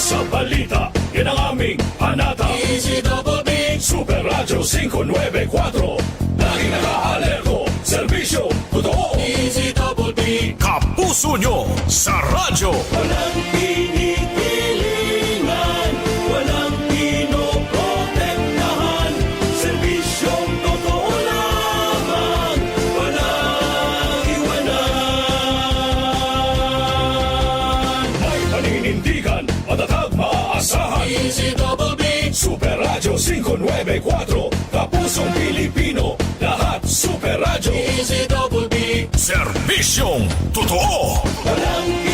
sa balita, yan ang aming panata. DZBB Super Radio 594, laging naka-alerto, serbisyo, totoo. DZBB Kapuso nyo sa radyo. walang pinipilingan, walang pinoprotektahan, serbisyong totoo lamang, walang iwanan. May paninindigan, matatag, maaasahan. DZBB Super Radio 594, Kapusong Pilipino, lahat Super Radio. DZBB Serbisyong totoo. walang